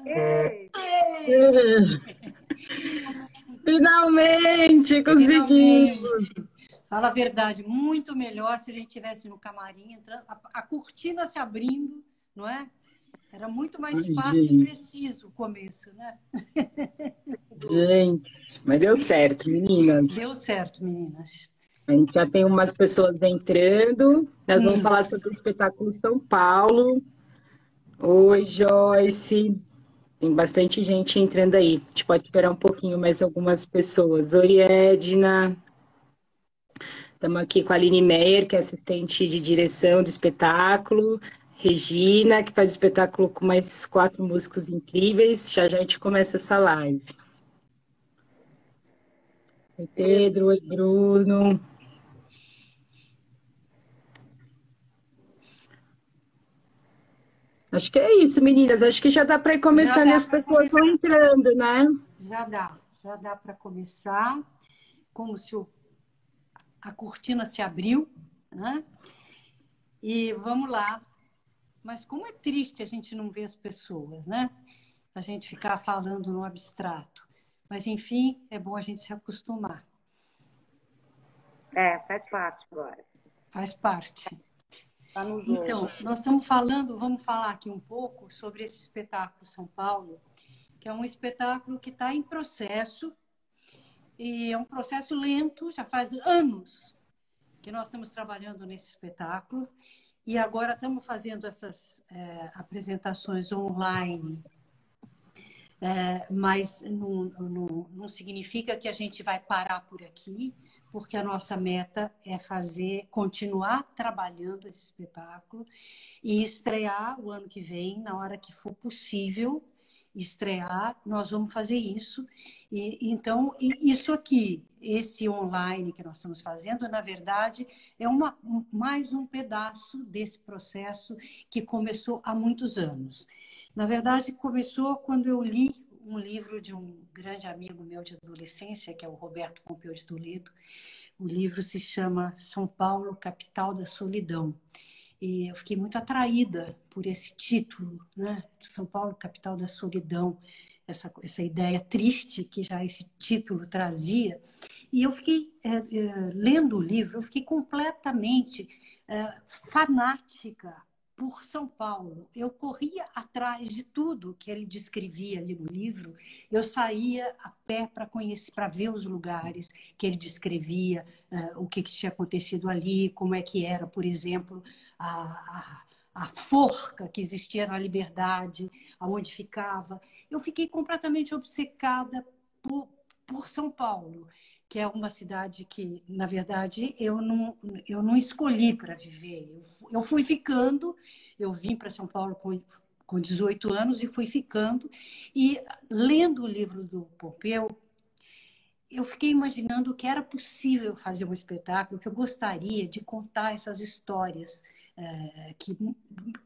Ei, Finalmente conseguimos! finalmente. Fala a verdade, muito melhor se a gente tivesse no camarim, entrando, a cortina se abrindo, não é? Era muito mais Ai, fácil e gente, preciso o começo, né? gente, mas deu certo, meninas. Deu certo, meninas. A gente já tem umas pessoas entrando. Nós vamos Hum. falar sobre o espetáculo São Paulo. Oi, Joyce. Tem bastante gente entrando aí. A gente pode esperar um pouquinho mais algumas pessoas. Oi, Edna. Estamos aqui com a Aline Meyer, que é assistente de direção do espetáculo. Regina, que faz o espetáculo com mais 4 músicos incríveis. Já já a gente começa essa live. Oi, Pedro. Oi, Bruno. Acho que é isso, meninas. Acho que já dá para ir Já começando e dá as para pessoas vão começar. entrando, né? Já dá para começar. Como se a cortina se abriu, né? E vamos lá. Mas como é triste a gente não ver as pessoas, né? A gente ficar falando no abstrato. Mas, enfim, é bom a gente se acostumar. faz parte agora. Faz parte. Tá no jogo. Então, nós vamos falar aqui um pouco sobre esse espetáculo São Paulo, que é um espetáculo que está em processo, e é um processo lento, já faz anos que nós estamos trabalhando nesse espetáculo, e agora estamos fazendo essas apresentações online, mas não significa que a gente vai parar por aqui, porque a nossa meta é continuar trabalhando esse espetáculo e estrear o ano que vem, na hora que for possível estrear, nós vamos fazer isso. Então, isso aqui, esse online que nós estamos fazendo, na verdade, é mais um pedaço desse processo que começou há muitos anos. Na verdade, começou quando eu li um livro de um grande amigo meu de adolescência, que é o Roberto Pompeu de Toledo. O livro se chama São Paulo, Capital da Solidão. E eu fiquei muito atraída por esse título, né? São Paulo, Capital da Solidão, essa ideia triste que já esse título trazia. E eu fiquei, lendo o livro, eu fiquei completamente fanática por São Paulo. Eu corria atrás de tudo que ele descrevia ali no livro. Eu saía a pé para conhecer, para ver os lugares que ele descrevia, o que tinha acontecido ali, como é que era, por exemplo, a forca que existia na Liberdade, aonde ficava. Eu fiquei completamente obcecada por São Paulo, que é uma cidade que, na verdade, eu não escolhi para viver. Eu fui ficando, eu vim para São Paulo com 18 anos e fui ficando. E, lendo o livro do Pompeu, eu fiquei imaginando que era possível fazer um espetáculo, que eu gostaria de contar essas histórias que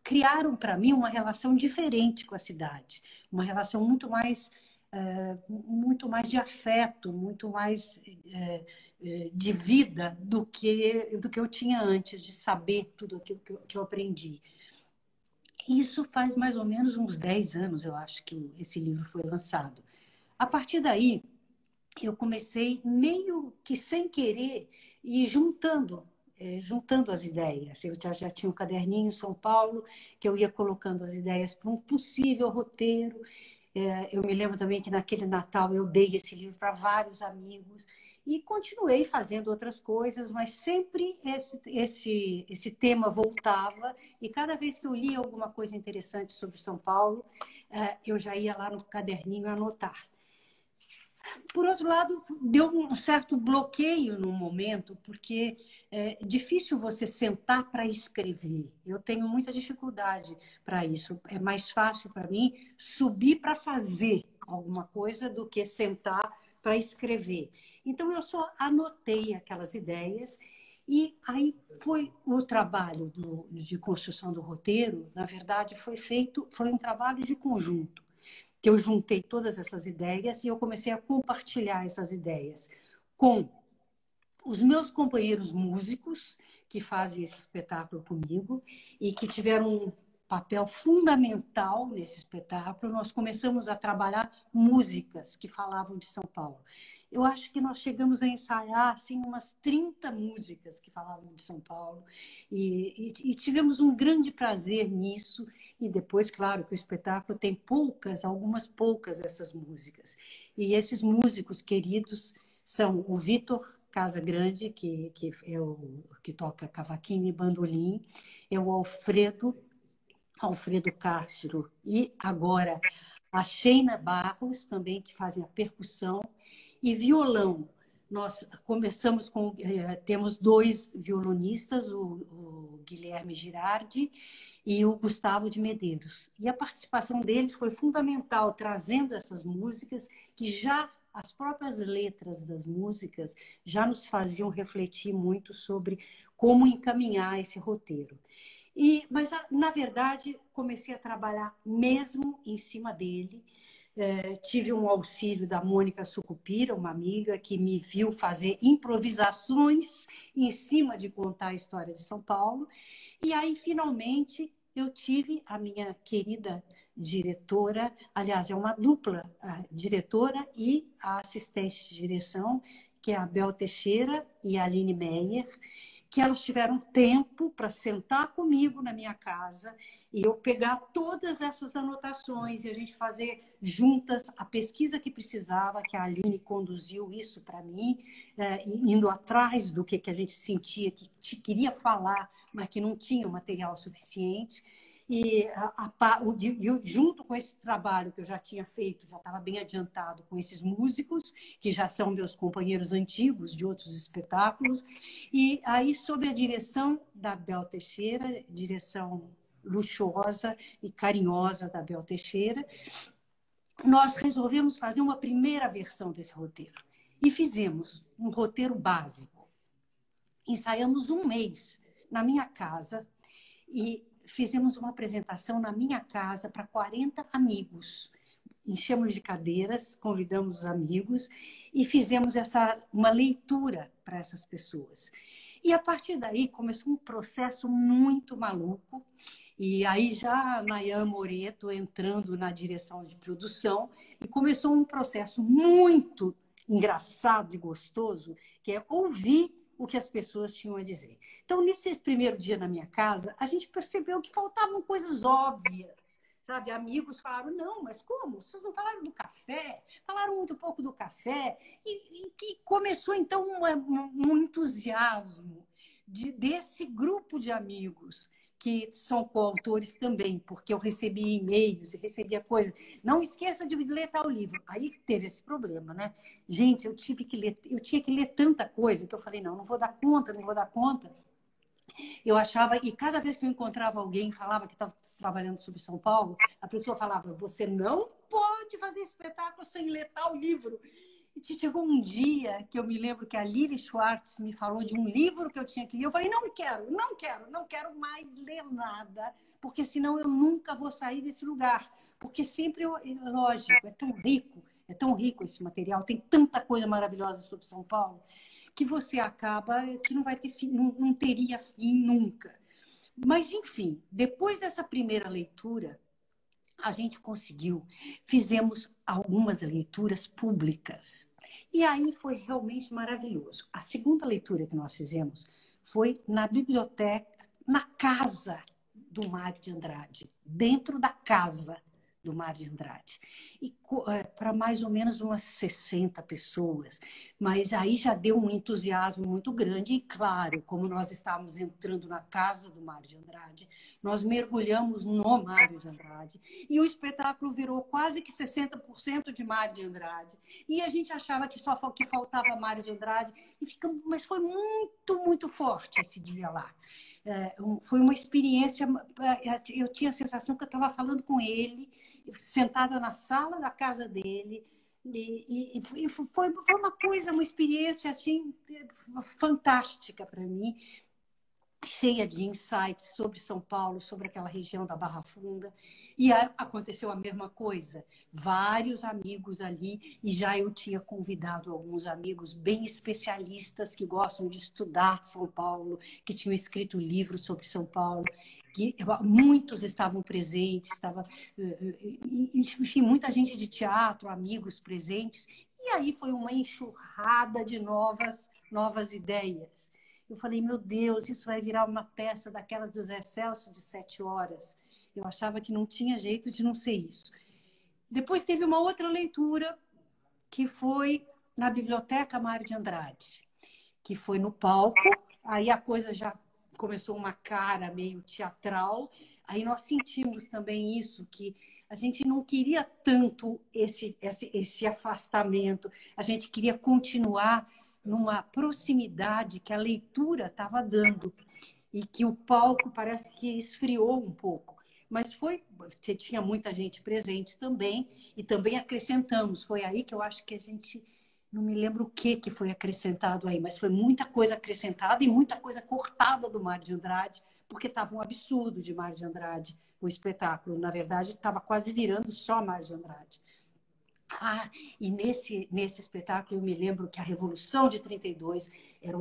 criaram para mim uma relação diferente com a cidade, uma relação muito mais de afeto, muito mais de vida do que eu tinha antes, de saber tudo aquilo que eu aprendi. Isso faz mais ou menos uns 10 anos, eu acho, que esse livro foi lançado. A partir daí, eu comecei meio que sem querer ir juntando as ideias. Eu já tinha um caderninho em São Paulo, que eu ia colocando as ideias para um possível roteiro. Eu me lembro também que naquele Natal eu dei esse livro para vários amigos e continuei fazendo outras coisas, mas sempre esse tema voltava, e cada vez que eu lia alguma coisa interessante sobre São Paulo, eu já ia lá no caderninho anotar. Por outro lado, deu um certo bloqueio no momento, porque é difícil você sentar para escrever. Eu tenho muita dificuldade para isso. É mais fácil para mim subir para fazer alguma coisa do que sentar para escrever. Então, eu só anotei aquelas ideias e aí foi o trabalho de construção do roteiro. Na verdade, foi um trabalho de conjunto, que eu juntei todas essas ideias e eu comecei a compartilhar essas ideias com os meus companheiros músicos que fazem esse espetáculo comigo e que tiveram papel fundamental nesse espetáculo. Nós começamos a trabalhar músicas que falavam de São Paulo. Eu acho que nós chegamos a ensaiar assim, umas 30 músicas que falavam de São Paulo e tivemos um grande prazer nisso. E depois, claro, que o espetáculo tem algumas poucas dessas músicas. E esses músicos queridos são o Vitor Casagrande, que é que toca cavaquinho e bandolim, é o Alfredo Castro e agora a Sheina Barros, também, que fazem a percussão, e violão. Nós começamos com... temos 2 violonistas, o Guilherme Girardi e o Gustavo de Medeiros. E a participação deles foi fundamental, trazendo essas músicas que já... As próprias letras das músicas já nos faziam refletir muito sobre como encaminhar esse roteiro. Mas, na verdade, comecei a trabalhar mesmo em cima dele. Tive um auxílio da Mônica Sucupira, uma amiga que me viu fazer improvisações em cima de contar a história de São Paulo. E aí, finalmente, eu tive a minha querida diretora, aliás, é uma dupla, a diretora e a assistente de direção, que é a Bel Teixeira e a Aline Meyer, que elas tiveram tempo para sentar comigo na minha casa e eu pegar todas essas anotações e a gente fazer juntas a pesquisa que precisava, que a Aline conduziu isso para mim, indo atrás do que a gente sentia, que queria falar, mas que não tinha o material suficiente. E junto com esse trabalho que eu já tinha feito, já estava bem adiantado com esses músicos, que já são meus companheiros antigos de outros espetáculos, e aí, sob a direção da Bel Teixeira, direção luxuosa e carinhosa da Bel Teixeira, nós resolvemos fazer uma primeira versão desse roteiro. E fizemos um roteiro básico. Ensaiamos 1 mês na minha casa e fizemos uma apresentação na minha casa para 40 amigos. Enchemos de cadeiras, convidamos os amigos e fizemos uma leitura para essas pessoas. E a partir daí começou um processo muito maluco. E aí já a Nayan Moreto entrando na direção de produção e começou um processo muito engraçado e gostoso, que é ouvir o que as pessoas tinham a dizer. Então, nesse primeiro dia na minha casa, a gente percebeu que faltavam coisas óbvias, sabe? Amigos falaram, não, mas como? Vocês não falaram do café? Falaram muito pouco do café. E começou, então, um entusiasmo desse grupo de amigos, que são coautores também, porque eu recebi e-mails e recebia coisas. Não esqueça de ler tal livro. Aí teve esse problema, né? Gente, eu tinha que ler tanta coisa que eu falei, não vou dar conta, não vou dar conta. Eu achava, e cada vez que eu encontrava alguém falava que estava trabalhando sobre São Paulo, a pessoa falava, você não pode fazer espetáculo sem ler tal livro. E chegou um dia que eu me lembro que a Lili Schwartz me falou de um livro que eu tinha que ler. Eu falei, não quero mais ler nada, porque senão eu nunca vou sair desse lugar. Porque sempre, lógico, é tão rico esse material, tem tanta coisa maravilhosa sobre São Paulo, que você acaba que não vai ter fim, não teria fim nunca. Mas, enfim, depois dessa primeira leitura, a gente conseguiu, fizemos algumas leituras públicas. E aí foi realmente maravilhoso. A segunda leitura que nós fizemos foi na biblioteca, na casa do Mário de Andrade, dentro da casa do Mário de Andrade. E para mais ou menos umas 60 pessoas. Mas aí já deu um entusiasmo muito grande. E, claro, como nós estávamos entrando na casa do Mário de Andrade, nós mergulhamos no Mário de Andrade. E o espetáculo virou quase que 60% de Mário de Andrade. E a gente achava que só que faltava Mário de Andrade. Mas foi muito, muito forte esse dia lá. Foi uma experiência, eu tinha a sensação que eu estava falando com ele, sentada na sala da casa dele, e foi uma experiência assim, fantástica para mim. cheia de insights sobre São Paulo, sobre aquela região da Barra Funda. E aconteceu a mesma coisa. Vários amigos ali, e já eu tinha convidado alguns amigos bem especialistas que gostam de estudar São Paulo, que tinham escrito livros sobre São Paulo, que muitos estavam presentes, enfim, muita gente de teatro, amigos presentes. E aí foi uma enxurrada de novas ideias. Eu falei, meu Deus, isso vai virar uma peça daquelas do Zé Celso de 7 horas. Eu achava que não tinha jeito de não ser isso. Depois teve uma outra leitura, que foi na Biblioteca Mário de Andrade, que foi no palco. Aí a coisa já começou uma cara meio teatral. Aí nós sentimos também isso, que a gente não queria tanto esse afastamento. A gente queria continuar numa proximidade que a leitura estava dando e que o palco parece que esfriou um pouco. Mas tinha muita gente presente também e também acrescentamos. Foi aí que eu acho que a gente, não me lembro o que foi acrescentado aí, mas foi muita coisa acrescentada e muita coisa cortada do Mário de Andrade, porque estava um absurdo de Mário de Andrade o espetáculo. Na verdade, estava quase virando só Mário de Andrade. E nesse espetáculo eu me lembro que a Revolução de 32 era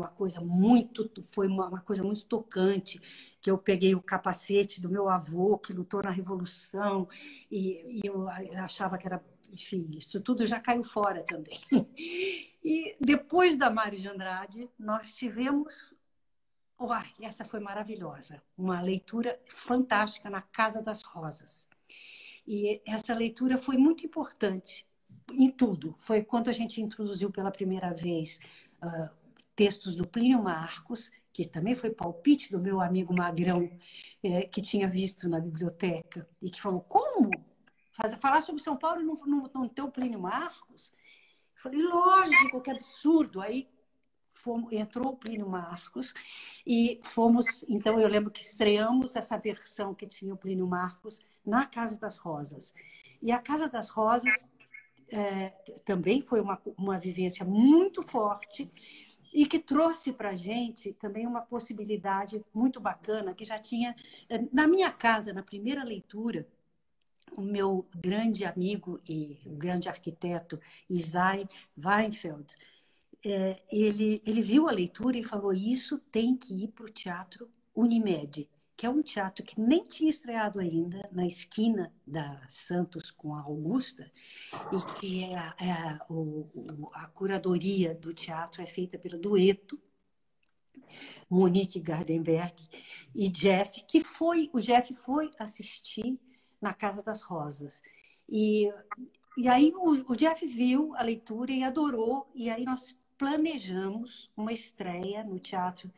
foi uma coisa muito tocante, que eu peguei o capacete do meu avô que lutou na Revolução e eu achava que era, enfim, isso tudo já caiu fora também. E depois da Mário de Andrade, nós tivemos, essa foi maravilhosa, uma leitura fantástica na Casa das Rosas. E essa leitura foi muito importante em tudo. Foi quando a gente introduziu pela primeira vez textos do Plínio Marcos, que também foi palpite do meu amigo Magrão, que tinha visto na biblioteca, e que falou, como? Falar sobre São Paulo e não ter o Plínio Marcos? Eu falei, lógico, que absurdo. Aí entrou o Plínio Marcos e fomos... Então, eu lembro que estreamos essa versão que tinha o Plínio Marcos na Casa das Rosas. E a Casa das Rosas também foi uma vivência muito forte e que trouxe para a gente também uma possibilidade muito bacana, que já tinha... Na minha casa, na primeira leitura, o meu grande amigo e o grande arquiteto, Isai Weinfeld, ele viu a leitura e falou, isso tem que ir para o Teatro Unimed, que é um teatro que nem tinha estreado ainda, na esquina da Santos com a Augusta, e que a curadoria do teatro é feita pelo Dueto, Monique Gardenberg e Jeff, o Jeff foi assistir na Casa das Rosas. E aí o Jeff viu a leitura e adorou, e aí nós planejamos uma estreia no Teatro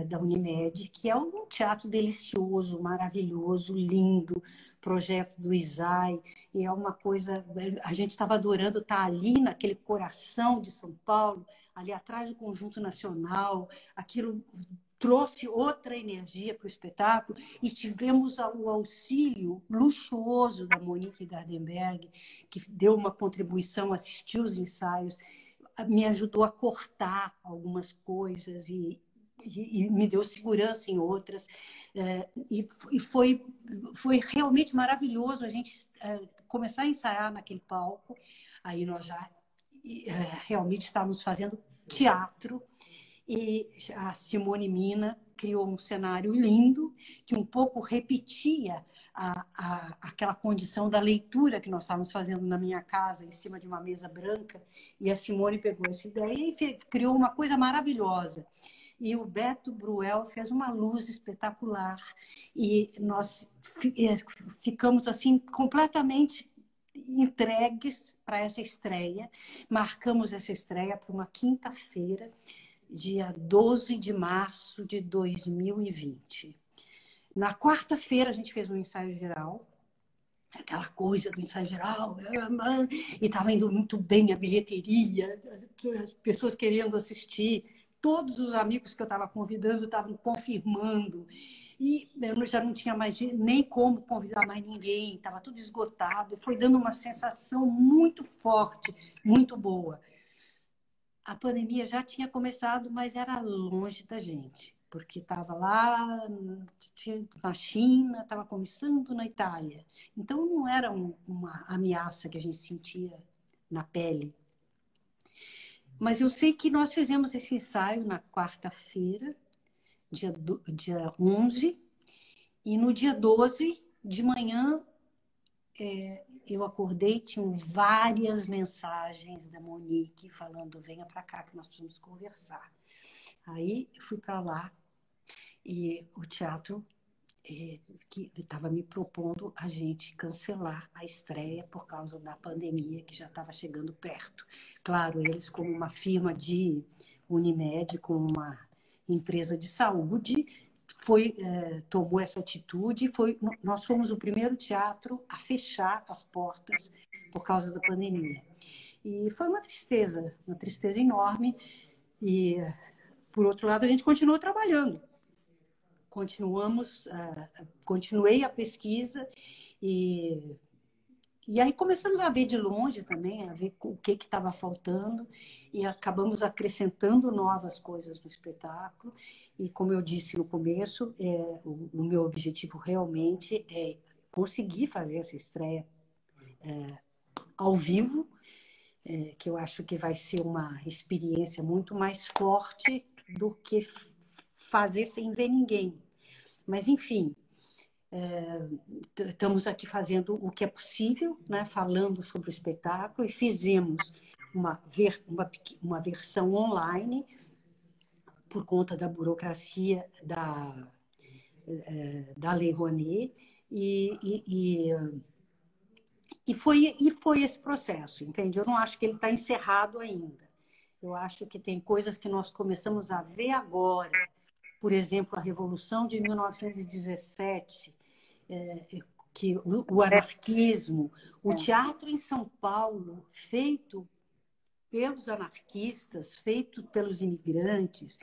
da Unimed, que é um teatro delicioso, maravilhoso, lindo, projeto do Isai, e é uma coisa... A gente estava adorando estar ali naquele coração de São Paulo, ali atrás do Conjunto Nacional, aquilo trouxe outra energia para o espetáculo, e tivemos o auxílio luxuoso da Monique Gardenberg, que deu uma contribuição, assistiu os ensaios, me ajudou a cortar algumas coisas e me deu segurança em outras. E foi realmente maravilhoso a gente começar a ensaiar naquele palco. Aí nós já realmente estávamos fazendo teatro, e a Simone Mina criou um cenário lindo que um pouco repetia aquela condição da leitura que nós estávamos fazendo na minha casa, em cima de uma mesa branca, e a Simone pegou essa ideia e criou uma coisa maravilhosa. E o Beto Bruel fez uma luz espetacular, e nós ficamos assim completamente entregues para essa estreia. Marcamos essa estreia para uma quinta-feira, dia 12 de março de 2020. Na quarta-feira, a gente fez um ensaio geral, aquela coisa do ensaio geral, e estava indo muito bem a bilheteria, as pessoas querendo assistir, todos os amigos que eu estava convidando estavam confirmando, e eu já não tinha mais nem como convidar mais ninguém, estava tudo esgotado, foi dando uma sensação muito forte, muito boa. A pandemia já tinha começado, mas era longe da gente. porque estava lá na China, estava começando na Itália. Então, não era uma ameaça que a gente sentia na pele. Mas eu sei que nós fizemos esse ensaio na quarta-feira, dia 11, e no dia 12 de manhã eu acordei, tinham várias mensagens da Monique falando: venha para cá que nós precisamos conversar. Aí eu fui para lá e o teatro que estava me propondo a gente cancelar a estreia por causa da pandemia que já estava chegando perto. Claro, eles como uma firma de Unimed, como uma empresa de saúde, tomou essa atitude. Nós fomos o primeiro teatro a fechar as portas por causa da pandemia. E foi uma tristeza enorme. E, por outro lado, a gente continuou trabalhando. Continuei a pesquisa e aí começamos a ver de longe também, a ver o que estava faltando e acabamos acrescentando novas coisas no espetáculo. E como eu disse no começo, o meu objetivo realmente é conseguir fazer essa estreia ao vivo, que eu acho que vai ser uma experiência muito mais forte do que fazer sem ver ninguém. Mas, enfim, estamos aqui fazendo o que é possível, né, falando sobre o espetáculo, e fizemos uma versão online por conta da burocracia da Lei Rouanet, e foi esse processo, entende? Eu não acho que ele está encerrado ainda. Eu acho que tem coisas que nós começamos a ver agora. Por exemplo, a Revolução de 1917, que o anarquismo, o teatro em São Paulo, feito pelos anarquistas, feito pelos imigrantes.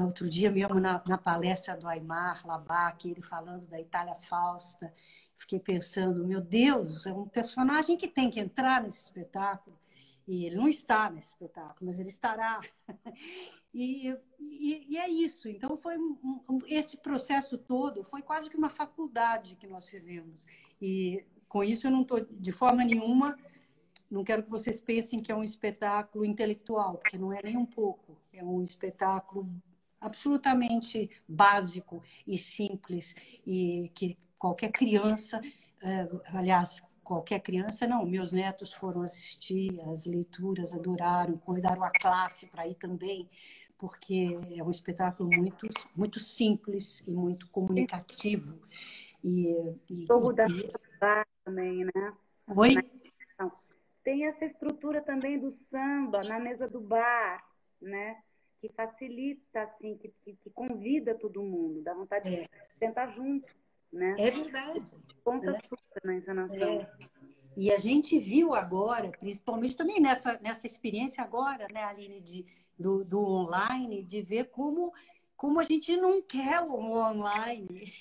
Outro dia mesmo, na palestra do Aimar Labach, ele falando da Itália Fausta, fiquei pensando, meu Deus, é um personagem que tem que entrar nesse espetáculo. E ele não está nesse espetáculo, mas ele estará. E é isso. Então, esse processo todo foi quase que uma faculdade que nós fizemos. E com isso eu não estou, de forma nenhuma, não quero que vocês pensem que é um espetáculo intelectual, porque não é nem um pouco. É um espetáculo absolutamente básico e simples, e que qualquer criança, aliás, qualquer criança, não, meus netos foram assistir as leituras, adoraram, convidaram a classe para ir também, porque é um espetáculo muito, muito simples e muito comunicativo. Jogo da bar também, né? Oi? Tem essa estrutura também do samba na mesa do bar, né? Que facilita, assim, que convida todo mundo, dá vontade de sentar junto, né? É verdade. Conta super na encenação. E a gente viu agora, principalmente também nessa experiência agora, né, Aline, do online, de ver como a gente não quer o online,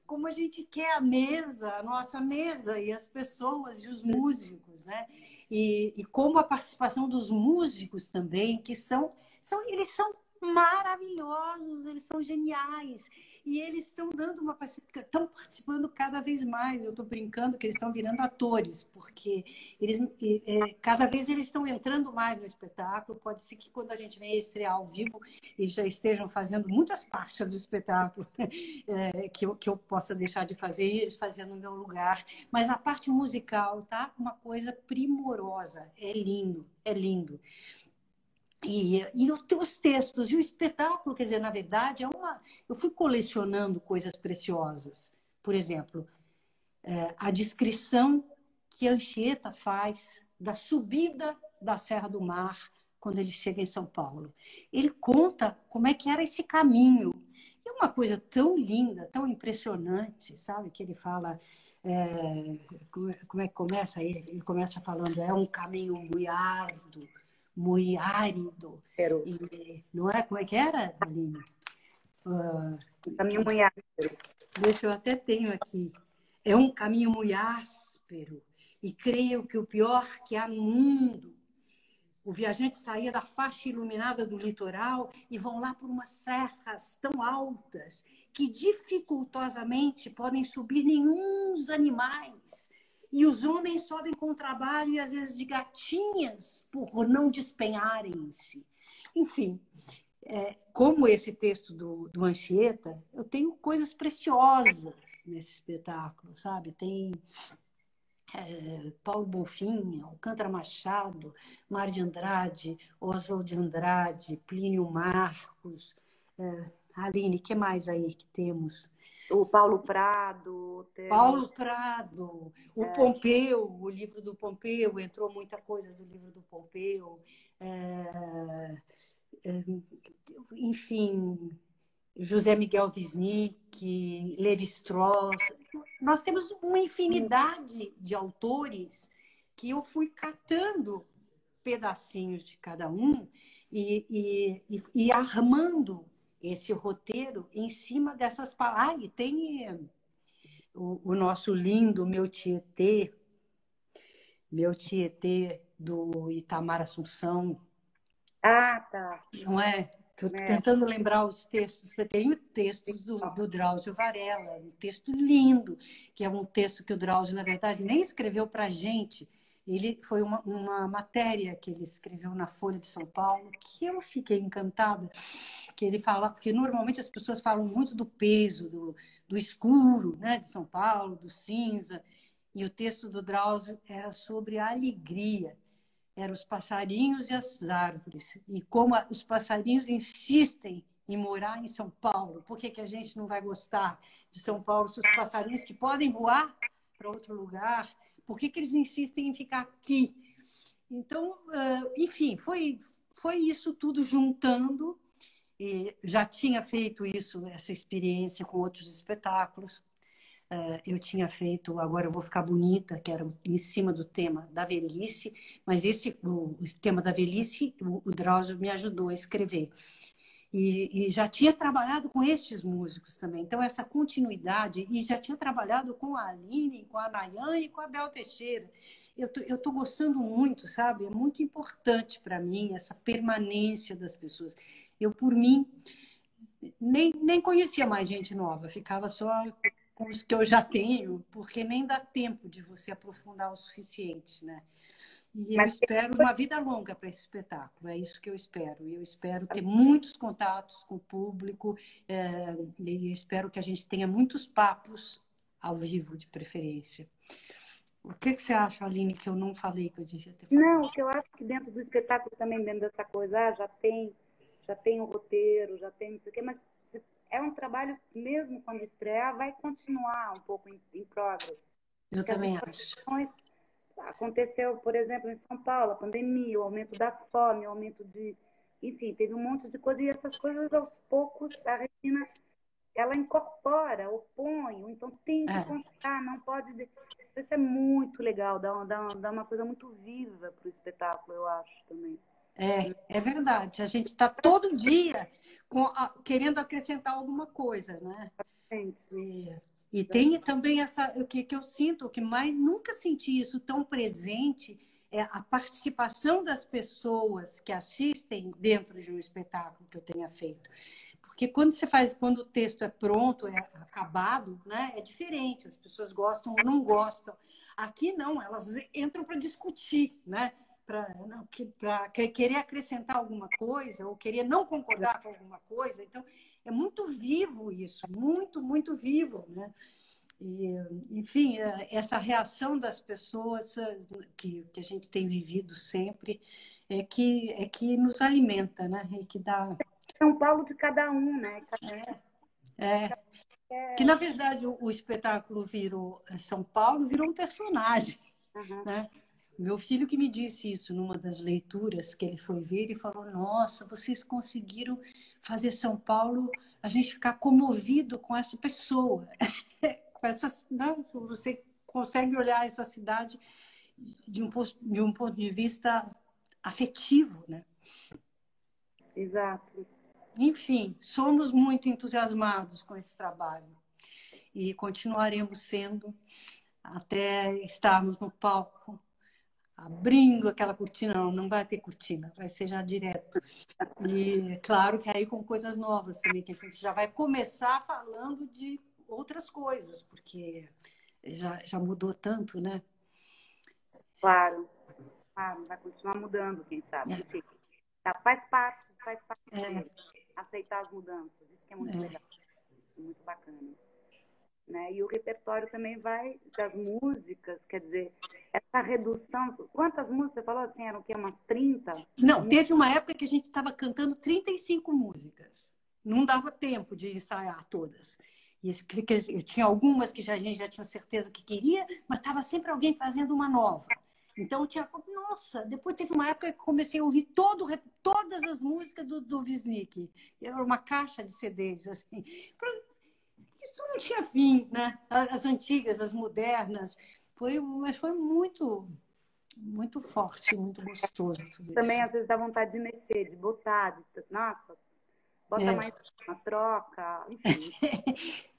como a gente quer a nossa mesa, e as pessoas e os músicos, né? E como a participação dos músicos também, que eles são maravilhosos, eles são geniais, e eles estão estão participando cada vez mais. Eu estou brincando que eles estão virando atores, porque cada vez eles estão entrando mais no espetáculo. Pode ser que quando a gente venha estrear ao vivo, eles já estejam fazendo muitas partes do espetáculo que eu possa deixar de fazer e eles fazendo no meu lugar. Mas a parte musical tá uma coisa primorosa, é lindo, é lindo. E os textos e o espetáculo, quer dizer, na verdade, eu fui colecionando coisas preciosas. Por exemplo, a descrição que Anchieta faz da subida da Serra do Mar quando ele chega em São Paulo. Ele conta como é que era esse caminho. E uma coisa tão linda, tão impressionante, sabe? Que ele fala... como é que começa? Ele começa falando, é um caminho muito árduo, muito árido. Não é? Como é que era, Aline? Caminho muito áspero. Deixa eu até tenho aqui. É um caminho muito áspero, e creio que o pior que há no mundo, O viajante saía da faixa iluminada do litoral e vão lá por umas serras tão altas que dificultosamente podem subir nenhuns animais. E os homens sobem com trabalho e às vezes de gatinhas por não despenharem-se. Enfim, como esse texto do Anchieta, eu tenho coisas preciosas nesse espetáculo, sabe? Tem Paulo Bonfim, Alcântara Machado, Mar de Andrade, Oswald de Andrade, Plínio Marcos, Aline, o que mais aí que temos? O Paulo Prado. Paulo Prado, o Pompeu, o livro do Pompeu, entrou muita coisa do livro do Pompeu. Enfim, José Miguel Wisnik, Levi-Strauss. Nós temos uma infinidade de autores que eu fui catando pedacinhos de cada um e armando esse roteiro em cima dessas palavras. E tem o nosso lindo Meu Tietê do Itamar Assunção. Ah, tá. Não é? Estou tentando lembrar os textos. Eu tenho textos do Drauzio Varela, um texto lindo, que é um texto que o Drauzio, na verdade, nem escreveu para a gente. Ele foi uma matéria que ele escreveu na Folha de São Paulo, que eu fiquei encantada, que ele fala, porque normalmente as pessoas falam muito do peso, do escuro, né, de São Paulo, do cinza, e o texto do Drauzio era sobre a alegria. Eram os passarinhos e as árvores. E como os passarinhos insistem em morar em São Paulo. Por que a gente não vai gostar de São Paulo se os passarinhos que podem voar para outro lugar, por que eles insistem em ficar aqui? Então, enfim, foi isso tudo juntando. E já tinha feito essa experiência com outros espetáculos. Eu tinha feito Agora Eu Vou Ficar Bonita, que era em cima do tema da velhice, mas o tema da velhice, o Drauzio me ajudou a escrever. E já tinha trabalhado com estes músicos também, então essa continuidade, e já tinha trabalhado com a Aline, com a Nayane e com a Bel Teixeira. Eu estou gostando muito, sabe? É muito importante para mim essa permanência das pessoas. Eu, por mim, nem conhecia mais gente nova, ficava só com os que eu já tenho, porque nem dá tempo de você aprofundar o suficiente, né? E eu espero uma vida longa para esse espetáculo, é isso que eu espero. E eu espero ter muitos contatos com o público, e espero que a gente tenha muitos papos ao vivo, de preferência. O que você acha, Aline, que eu não falei, que eu devia ter falado? Não, o que eu acho que dentro do espetáculo também, dentro dessa coisa, já tem o roteiro, já tem não sei o quê, mas é um trabalho, mesmo quando estrear, vai continuar um pouco em progress. Eu também acho. Aconteceu, por exemplo, em São Paulo, a pandemia, o aumento da fome, o aumento de... Enfim, teve um monte de coisa, e essas coisas, aos poucos, a Regina, ela incorpora, opõe, ou então tem que contar, não pode... Isso é muito legal, dá uma coisa muito viva para o espetáculo, eu acho, também. É verdade. A gente está todo dia querendo acrescentar alguma coisa, né? E tem também o que eu sinto, o que mais nunca senti isso tão presente, é a participação das pessoas que assistem dentro de um espetáculo que eu tenha feito. Porque quando o texto é pronto, é acabado, né? É diferente, as pessoas gostam ou não gostam. Aqui não, elas entram para discutir, né? Para querer acrescentar alguma coisa ou querer não concordar com alguma coisa. Então, é muito vivo isso, muito, muito vivo, né? E, enfim, essa reação das pessoas que a gente tem vivido sempre é que nos alimenta, né? E que dá... São Paulo de cada um, né? Que, na verdade, o espetáculo São Paulo virou um personagem, né? Meu filho que me disse isso numa das leituras que ele foi ver, ele falou: nossa, vocês conseguiram fazer São Paulo a gente ficar comovido com essa pessoa. Não, você consegue olhar essa cidade de um ponto de vista afetivo, né? Exato. Enfim, somos muito entusiasmados com esse trabalho e continuaremos sendo até estarmos no palco abrindo aquela cortina. Não, não vai ter cortina, vai ser já direto. E claro que aí com coisas novas também, que a gente já vai começar falando de outras coisas, porque já mudou tanto, né? Claro, claro, vai continuar mudando, quem sabe. Enfim, tá, faz parte dele. Aceitar as mudanças, isso que é muito legal, muito bacana. Né? E o repertório também vai das músicas, quer dizer, essa redução. Quantas músicas você falou assim? Eram o quê? Umas 30? Não, teve uma época que a gente estava cantando 35 músicas. Não dava tempo de ensaiar todas. E eu tinha algumas que a gente já tinha certeza que queria, mas estava sempre alguém trazendo uma nova. Então eu tinha, nossa, depois teve uma época que comecei a ouvir todas as músicas do Wisnik. Era uma caixa de CDs, assim. Isso não tinha fim, né? As antigas, as modernas. Mas foi muito, muito forte, muito gostoso tudo Também isso. às vezes dá vontade de mexer, de botar, nossa, bota mais uma troca, enfim.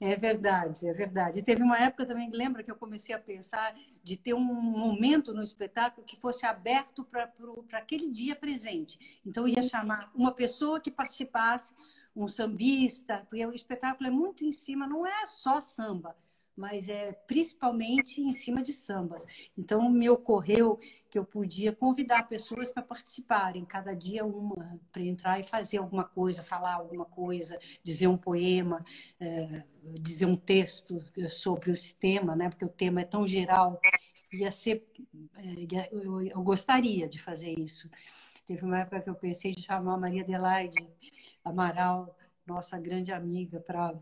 É verdade, é verdade. E teve uma época também, lembra que eu comecei a pensar de ter um momento no espetáculo que fosse aberto para aquele dia presente. Então, eu ia chamar uma pessoa que participasse, um sambista, porque o espetáculo é muito em cima, não é só samba, mas é principalmente em cima de sambas. Então, me ocorreu que eu podia convidar pessoas para participarem, cada dia uma, para entrar e fazer alguma coisa, falar alguma coisa, dizer um poema, dizer um texto sobre esse tema, né? Porque o tema é tão geral. Ia ser, eu gostaria de fazer isso. Teve uma época que eu pensei em chamar a Maria Adelaide Amaral, nossa grande amiga, para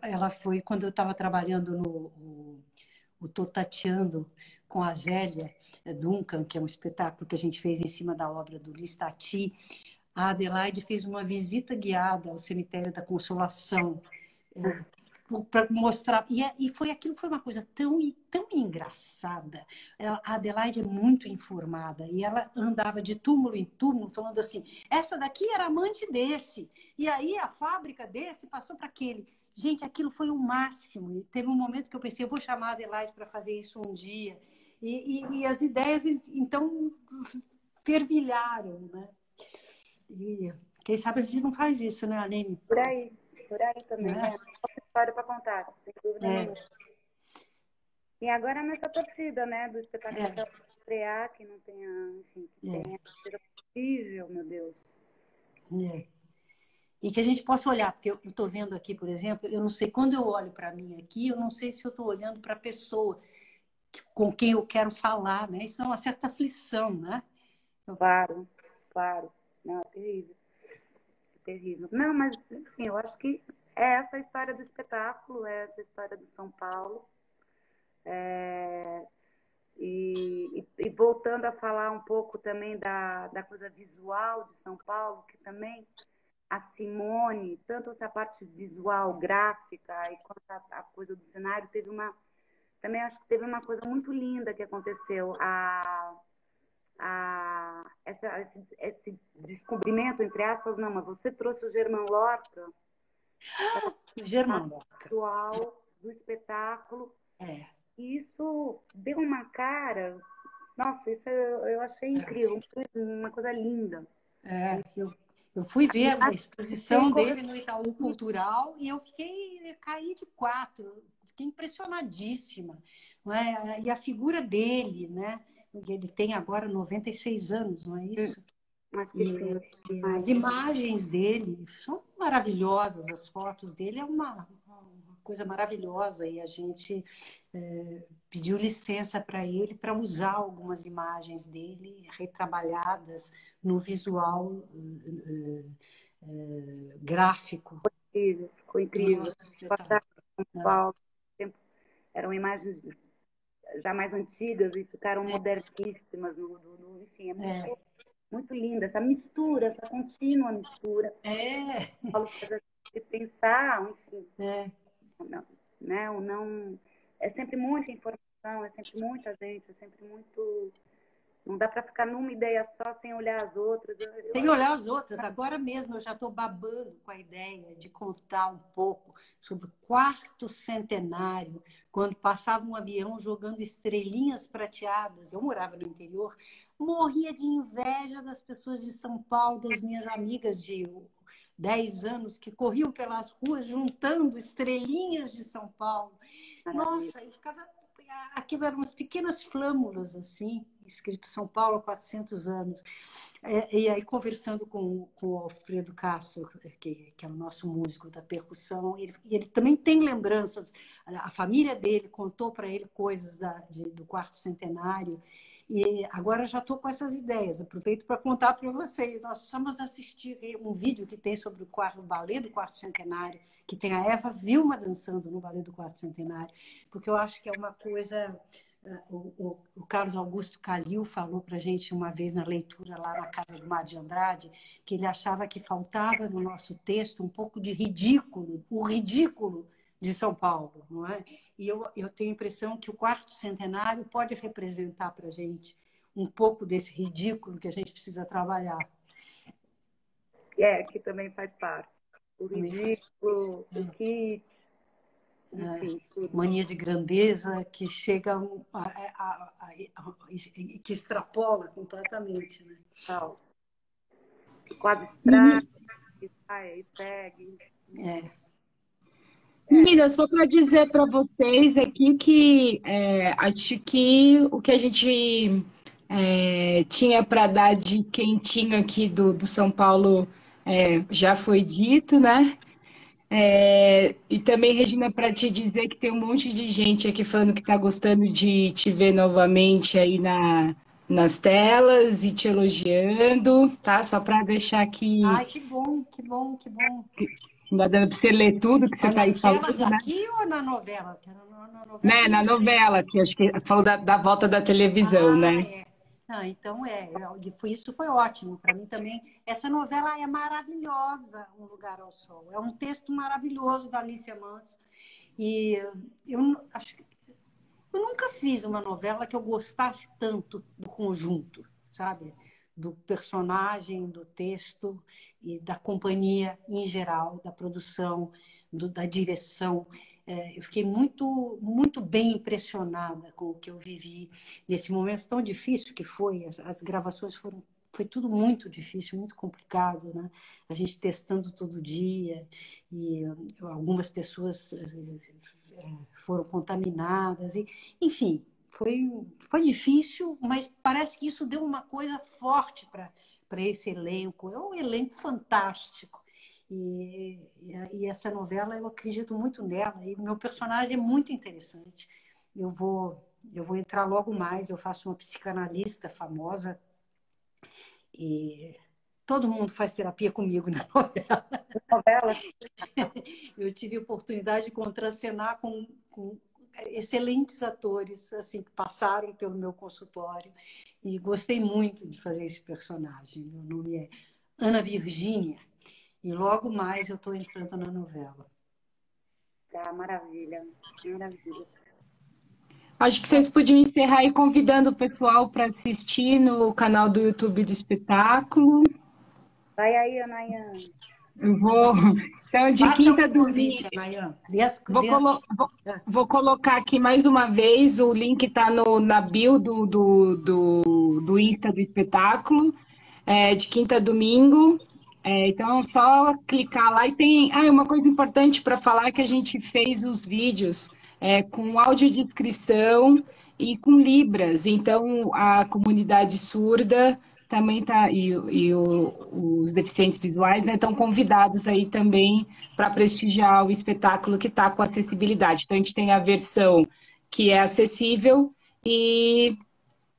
ela foi quando eu estava trabalhando o Tô Tateando com a Zélia Duncan, que é um espetáculo que a gente fez em cima da obra do Listati. A Adelaide fez uma visita guiada ao Cemitério da Consolação, para mostrar. E foi aquilo, foi uma coisa tão engraçada. A Adelaide é muito informada e ela andava de túmulo em túmulo falando assim: essa daqui era amante desse, e aí a fábrica desse passou para aquele. Gente, aquilo foi o máximo. E teve um momento que eu pensei: eu vou chamar a Adelaide para fazer isso um dia. E as ideias, então, fervilharam, né? E quem sabe a gente não faz isso, né, Aline? Por aí também, Né? né? Outra história para contar, sem dúvida nenhuma. E agora nessa torcida, né, do espetáculo que ela vai estrear, que não tenha, enfim, que tenha seja possível, meu Deus. E que a gente possa olhar, porque eu estou vendo aqui, por exemplo, eu não sei, quando eu olho para mim aqui, eu não sei se eu estou olhando para a pessoa com quem eu quero falar, né? Isso é uma certa aflição, né? Claro, claro. Não, é terrível. É terrível. Não, mas, enfim, eu acho que é essa a história do espetáculo, é essa a história do São Paulo. E voltando a falar um pouco também da coisa visual de São Paulo, que também a Simone, tanto essa parte visual, gráfica, e quanto a coisa do cenário, também acho que teve uma coisa muito linda que aconteceu. Esse descobrimento, entre aspas, não, mas você trouxe o Germán Lorca para O Germán o Lorca. visual do espetáculo. E isso deu uma cara. Nossa, isso eu achei incrível, uma coisa linda. Eu fui ver a exposição Ficou dele no Itaú Cultural e eu caí de quatro, fiquei impressionadíssima. Não é? E a figura dele, né? Ele tem agora 96 anos, não é isso? Acho que sim. E as imagens dele são maravilhosas, as fotos dele é uma coisa maravilhosa e a gente pediu licença para ele para usar algumas imagens dele retrabalhadas no visual gráfico. Ficou incrível. Nossa, São Paulo, eram imagens já mais antigas e ficaram moderníssimas. Enfim, é muito linda essa mistura, essa contínua mistura. Paulo faz a gente pensar, enfim. Não, né? É sempre muita informação, é sempre muita gente, é sempre muito. Não dá para ficar numa ideia só sem olhar as outras. Sem olhar as outras. Agora mesmo eu já estou babando com a ideia de contar um pouco sobre o quarto centenário, quando passava um avião jogando estrelinhas prateadas. Eu morava no interior, morria de inveja das pessoas de São Paulo, das minhas amigas de 10 anos que corriam pelas ruas juntando estrelinhas de São Paulo. Nossa, eu ficava... Aquilo eram umas pequenas flâmulas, assim, escrito São Paulo há 400 anos. E aí, conversando com o Alfredo Castro, que é o nosso músico da percussão, ele também tem lembranças. A família dele contou para ele coisas do quarto centenário. E agora eu já estou com essas ideias. Aproveito para contar para vocês. Nós precisamos assistir um vídeo que tem sobre o balé do quarto centenário, que tem a Eva Vilma dançando no balé do quarto centenário, porque eu acho que é uma coisa... O Carlos Augusto Calil falou para a gente uma vez na leitura lá na Casa do Mar de Andrade, que ele achava que faltava no nosso texto um pouco de ridículo, o ridículo de São Paulo, não é? E eu tenho a impressão que o quarto centenário pode representar para a gente um pouco desse ridículo que a gente precisa trabalhar. Que também faz parte. O ridículo, o kit... Enfim, mania de grandeza que chega que extrapola completamente, né? Quase estraga, e segue. Menina, só para dizer para vocês aqui que acho que o que a gente tinha para dar de quentinho aqui do São Paulo já foi dito, né? E também, Regina, para te dizer que tem um monte de gente aqui falando que está gostando de te ver novamente aí nas telas e te elogiando, tá? Só para deixar aqui. Ai, que bom, que bom, que bom. Não dá para você ler tudo que você está aí falando. Nas telas né? aqui ou na novela? Na novela, Né? Na novela, que acho que falou da volta da televisão, né? Então isso foi ótimo para mim também. Essa novela é maravilhosa, Um Lugar ao Sol. É um texto maravilhoso da Alicia Manso. E eu acho que eu nunca fiz uma novela que eu gostasse tanto do conjunto, sabe? Do personagem, do texto e da companhia em geral, da produção, da direção. Eu fiquei muito, muito bem impressionada com o que eu vivi nesse momento tão difícil que foi. As gravações foi tudo muito difícil, muito complicado, né? A gente testando todo dia e algumas pessoas foram contaminadas e, enfim, foi difícil, mas parece que isso deu uma coisa forte para esse elenco. É um elenco fantástico. E essa novela, eu acredito muito nela. E meu personagem é muito interessante. Eu vou entrar logo mais. Eu faço uma psicanalista famosa. E todo mundo faz terapia comigo na novela. Eu tive a oportunidade de contracenar com excelentes atores assim que passaram pelo meu consultório e gostei muito de fazer esse personagem. Meu nome é Ana Virgínia e logo mais eu estou entrando na novela. Maravilha, maravilha. Acho que vocês podiam encerrar aí convidando o pessoal para assistir no canal do YouTube do espetáculo. Vai aí, Anayan. Eu vou. Então, de quinta a domingo. Vou colocar aqui mais uma vez. O link está na bio do Insta do espetáculo. De quinta a domingo. Então, é só clicar lá. E tem uma coisa importante para falar que a gente fez os vídeos com audiodescrição e com Libras. Então, a comunidade surda também tá, os deficientes visuais, né, estão convidados aí também para prestigiar o espetáculo que está com acessibilidade. Então, a gente tem a versão que é acessível e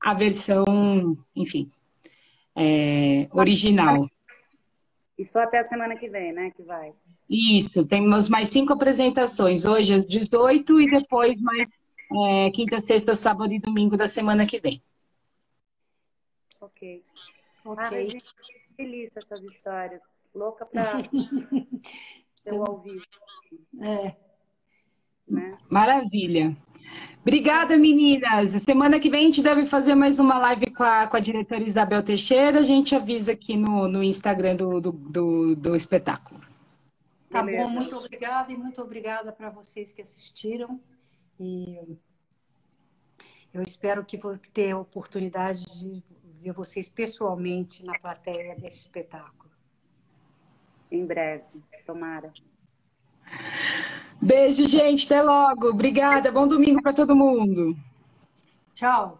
a versão, enfim, original. E só até a semana que vem, né, que vai? Isso, temos mais 5 apresentações, hoje às 18 e depois mais quinta, sexta, sábado e domingo da semana que vem. Ok. Regina, feliz essas histórias. Louca para ter o ao vivo. Né? Maravilha. Obrigada, meninas. Semana que vem a gente deve fazer mais uma live com a diretora Isabel Teixeira. A gente avisa aqui no Instagram do espetáculo. Tá bom, muito obrigada e muito obrigada para vocês que assistiram. E eu espero que vou ter a oportunidade de ver vocês pessoalmente na plateia desse espetáculo. Em breve, tomara. Beijo, gente. Até logo. Obrigada. Bom domingo para todo mundo. Tchau.